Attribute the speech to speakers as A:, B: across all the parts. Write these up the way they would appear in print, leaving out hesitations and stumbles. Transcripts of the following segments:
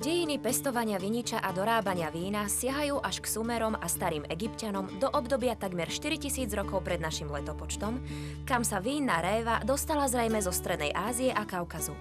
A: Dejiny pestovania viniča a dorábania vína siahajú až k Sumerom a starým Egypťanom do obdobia takmer 4000 rokov pred našim letopočtom, kam sa vínna réva dostala zrejme zo Strednej Ázie a Kaukazu.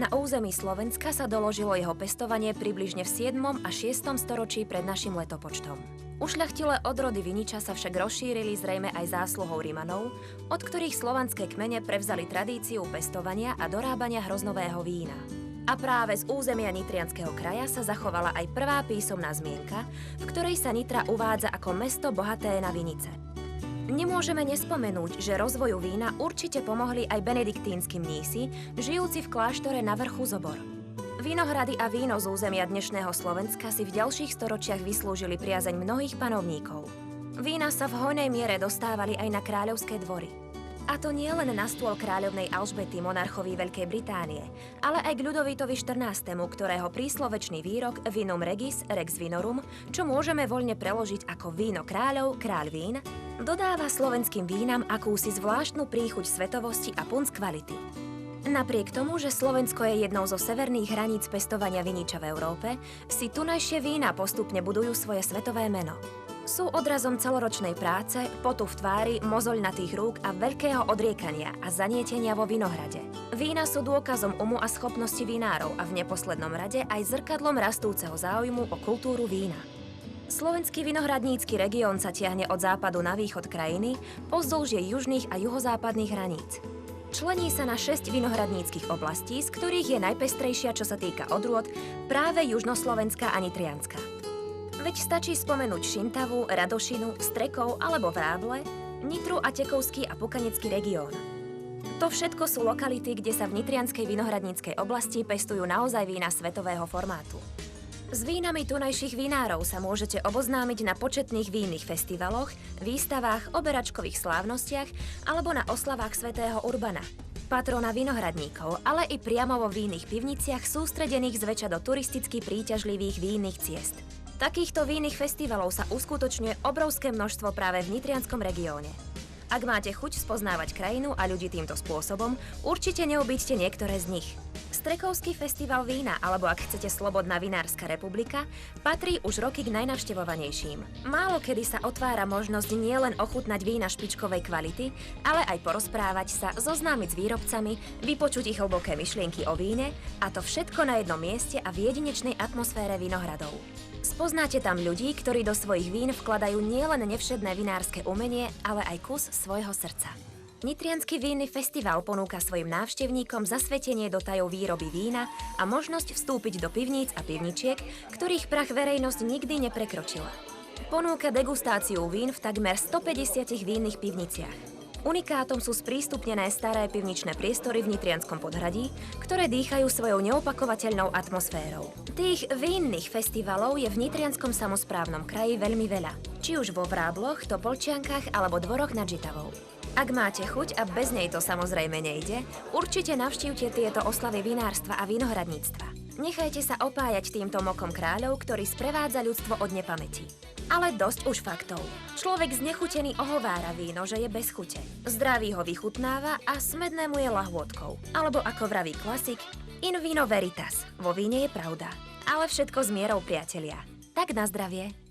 A: Na území Slovenska sa doložilo jeho pestovanie približne v 7. a 6. storočí pred našim letopočtom. Ušľachtilé odrody viniča sa však rozšírili zrejme aj zásluhou Rimanov, od ktorých slovanské kmene prevzali tradíciu pestovania a dorábania hroznového vína. A práve z územia Nitrianskeho kraja sa zachovala aj prvá písomná zmienka, v ktorej sa Nitra uvádza ako mesto bohaté na vinice. Nemôžeme nespomenúť, že rozvoju vína určite pomohli aj benediktínsky mnísi, žijúci v kláštore na vrchu Zobor. Vinohrady a víno z územia dnešného Slovenska si v ďalších storočiach vyslúžili priazeň mnohých panovníkov. Vína sa v hojnej miere dostávali aj na kráľovské dvory. A to nie len na stôl kráľovnej Alžbety, monarchovi Veľkej Británie, ale aj k Ľudovítovi XIV., ktorého príslovečný výrok Vinum regis, rex vinorum, čo môžeme voľne preložiť ako víno kráľov, kráľ vín, dodáva slovenským vínam akúsi zvláštnu príchuť svetovosti a punc kvality. Napriek tomu, že Slovensko je jednou zo severných hraníc pestovania viniča v Európe, si tunajšie vína postupne budujú svoje svetové meno. Sú odrazom celoročnej práce, potu v tvári, mozoľnatých rúk a veľkého odriekania a zanietenia vo vinohrade. Vína sú dôkazom umu a schopnosti vinárov a v neposlednom rade aj zrkadlom rastúceho záujmu o kultúru vína. Slovenský vinohradnícky región sa tiahne od západu na východ krajiny pozdĺž jej južných a juhozápadných hraníc. Člení sa na 6 vinohradníckych oblastí, z ktorých je najpestrejšia, čo sa týka odrôd, práve južnoslovenská a nitrianska. Veď stačí spomenúť Šintavu, Radošinu, Strekov alebo Vráble, Nitru a Tekovský a Pukanecký región. To všetko sú lokality, kde sa v nitrianskej vinohradníckej oblasti pestujú naozaj vína svetového formátu. S vínami tunajších vinárov sa môžete oboznámiť na početných vínnych festivaloch, výstavách, oberačkových slávnostiach alebo na oslavách svätého Urbana, patrona vinohradníkov, ale i priamo vo vínnych pivniciach sústredených zväčša do turisticky príťažlivých vínnych ciest. Takýchto vínnych festivalov sa uskutočňuje obrovské množstvo práve v nitrianskom regióne. Ak máte chuť spoznávať krajinu a ľudí týmto spôsobom, určite neobíďte niektoré z nich. Strekovský festival vína, alebo ak chcete Slobodná vinárska republika, patrí už roky k najnavštevovanejším. Málo kedy sa otvára možnosť nielen ochutnať vína špičkovej kvality, ale aj porozprávať sa, zoznámiť s výrobcami, vypočuť ich hlboké myšlienky o víne, a to všetko na jednom mieste a v jedinečnej atmosfére vinohradov. Spoznáte tam ľudí, ktorí do svojich vín vkladajú nielen nevšedné vinárske umenie, ale aj kus svojho srdca. Nitriansky vínny festival ponúka svojim návštevníkom zasvetenie do tajov výroby vína a možnosť vstúpiť do pivníc a pivničiek, ktorých prach verejnosť nikdy neprekročila. Ponúka degustáciu vín v takmer 150 vínnych pivniciach. Unikátom sú sprístupnené staré pivničné priestory v Nitrianskom podhradí, ktoré dýchajú svojou neopakovateľnou atmosférou. Tých vínnych festivalov je v Nitrianskom samosprávnom kraji veľmi veľa, či už vo Vrábloch, Topolčiankach alebo Dvoroch nad Žitavou. Ak máte chuť, a bez nej to samozrejme nejde, určite navštívte tieto oslavy vinárstva a vinohradníctva. Nechajte sa opájať týmto mokom kráľov, ktorý sprevádza ľudstvo od nepamäti. Ale dosť už faktov. Človek znechutený ohovára víno, že je bez chute. Zdravý ho vychutnáva a smednému je lahôdkou. Alebo ako vraví klasik, in vino veritas. Vo víne je pravda. Ale všetko s mierou, priatelia. Tak na zdravie.